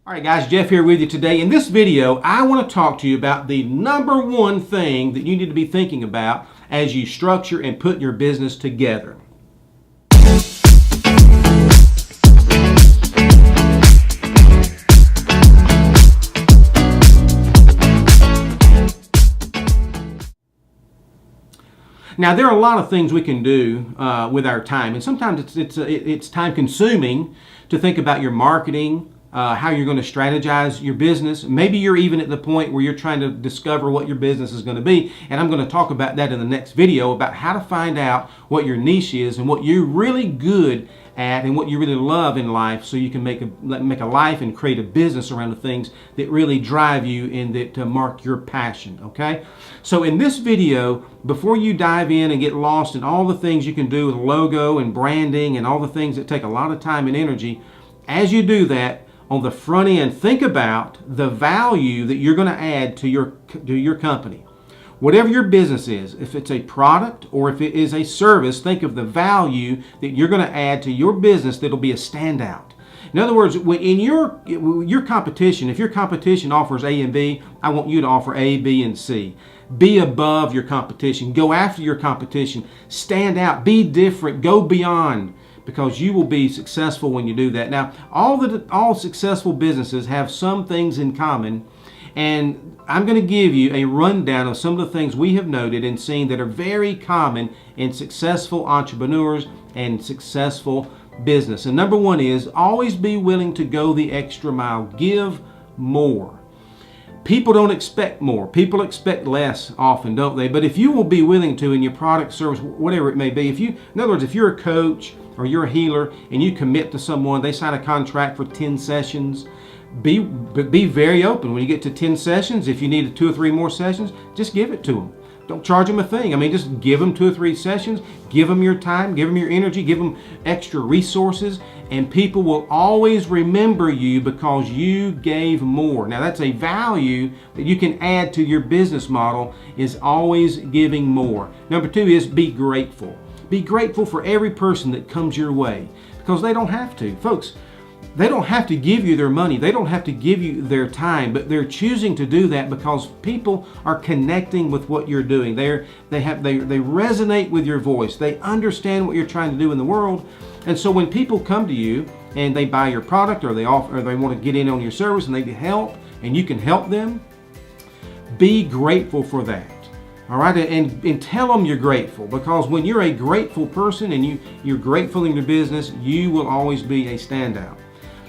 All right, guys, Jeff here with you today. In this video, I want to talk to you about the number one thing that you need to be thinking about as you structure and put your business together. Now, there are a lot of things we can do with our time, and sometimes it's time consuming to think about your marketing, how you're going to strategize your business. Maybe you're even at the point where you're trying to discover what your business is going to be, and I'm going to talk about that in the next video about how to find out what your niche is and what you're really good at and what you really love in life, so you can make a life and create a business around the things that really drive you and that mark your passion. Okay, so in this video, before you dive in and get lost in all the things you can do with logo and branding and all the things that take a lot of time and energy, as you do that, on the front end, think about the value that you're going to add to your company. Whatever your business is, if it's a product or if it is a service, think of the value that you're going to add to your business that'll be a standout. In other words, in your competition, if your competition offers A and B, I want you to offer A, B, and C. Be above your competition. Go after your competition. Stand out. Be different. Go beyond, because you will be successful when you do that. Now, all successful businesses have some things in common, and I'm going to give you a rundown of some of the things we have noted and seen that are very common in successful entrepreneurs and successful business. And number one is always be willing to go the extra mile. Give more. People don't expect more. People expect less often, don't they? But if you will be willing to in your product, service, whatever it may be, in other words, if you're a coach or you're a healer and you commit to someone, they sign a contract for 10 sessions, be very open. When you get to 10 sessions, if you need 2 or 3 more sessions, just give it to them. Don't charge them a thing. I mean, just give them 2 or 3 sessions, give them your time, give them your energy, give them extra resources, and people will always remember you because you gave more. Now, that's a value that you can add to your business model, is always giving more. Number 2 is be grateful. Be grateful for every person that comes your way, because they don't have to. Folks, they don't have to give you their money. They don't have to give you their time, but they're choosing to do that because people are connecting with what you're doing. They resonate with your voice. They understand what you're trying to do in the world. And so when people come to you and they buy your product or they want to get in on your service and they need help and you can help them, be grateful for that. All right, and tell them you're grateful, because when you're a grateful person and you're grateful in your business, you will always be a standout.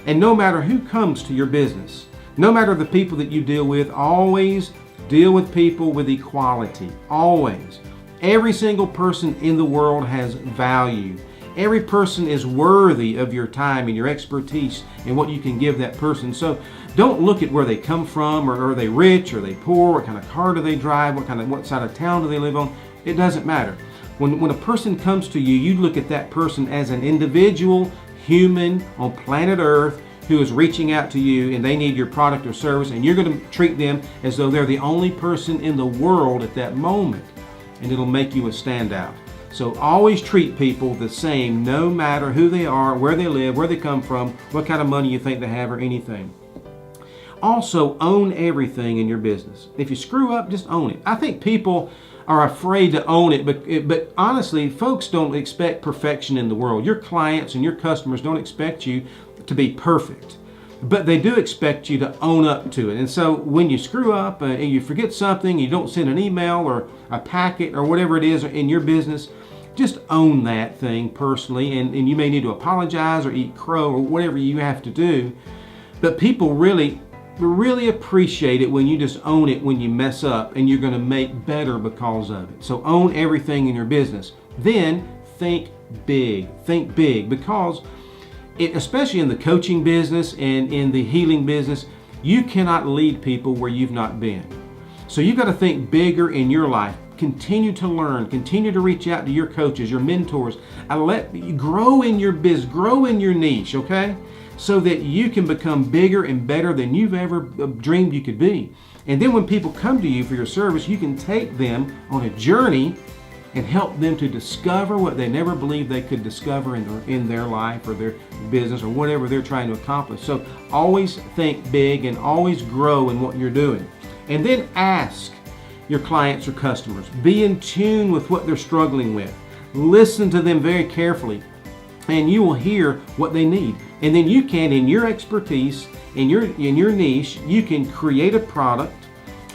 And no matter who comes to your business, no matter the people that you deal with, always deal with people with equality. Always. Every single person in the world has value. Every person is worthy of your time and your expertise and what you can give that person. So don't look at where they come from, or are they rich, or are they poor, what kind of car do they drive, what side of town do they live on. It doesn't matter. When a person comes to you, you look at that person as an individual human on planet Earth who is reaching out to you and they need your product or service, and you're going to treat them as though they're the only person in the world at that moment, and it'll make you a standout. So always treat people the same, no matter who they are, where they live, where they come from, what kind of money you think they have, or anything. Also, own everything in your business. If you screw up, just own it. I think people are afraid to own it, but honestly, folks don't expect perfection in the world. Your clients and your customers don't expect you to be perfect, but they do expect you to own up to it. And so when you screw up and you forget something, you don't send an email or a packet or whatever it is in your business, just own that thing personally, and you may need to apologize or eat crow or whatever you have to do. But people really appreciate it when you just own it when you mess up, and you're going to make better because of it. So own everything in your business. Then think big. Think big, because especially in the coaching business and in the healing business, you cannot lead people where you've not been. So you've got to think bigger in your life. Continue to learn. Continue to reach out to your coaches, your mentors. Let you grow in your business, grow in your niche, okay? So that you can become bigger and better than you've ever dreamed you could be. And then when people come to you for your service, you can take them on a journey and help them to discover what they never believed they could discover in their life or their business or whatever they're trying to accomplish. So always think big and always grow in what you're doing. And then ask your clients or customers. Be in tune with what they're struggling with. Listen to them very carefully, and you will hear what they need. And then you can, in your expertise, in your niche, you can create a product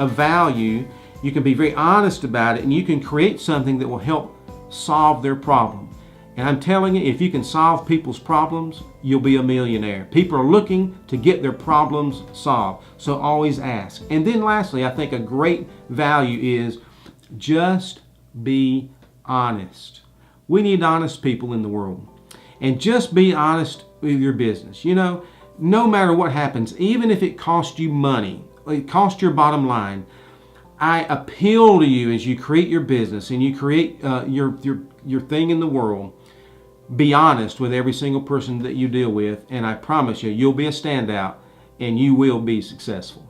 of value. You can be very honest about it, and you can create something that will help solve their problem. And I'm telling you, if you can solve people's problems, you'll be a millionaire. People are looking to get their problems solved. So always ask. And then lastly, I think a great value is just be honest. We need honest people in the world. And just be honest with your business. You know, no matter what happens, even if it costs you money, it costs your bottom line, I appeal to you as you create your business and you create your thing in the world. Be honest with every single person that you deal with, and I promise you, you'll be a standout and you will be successful.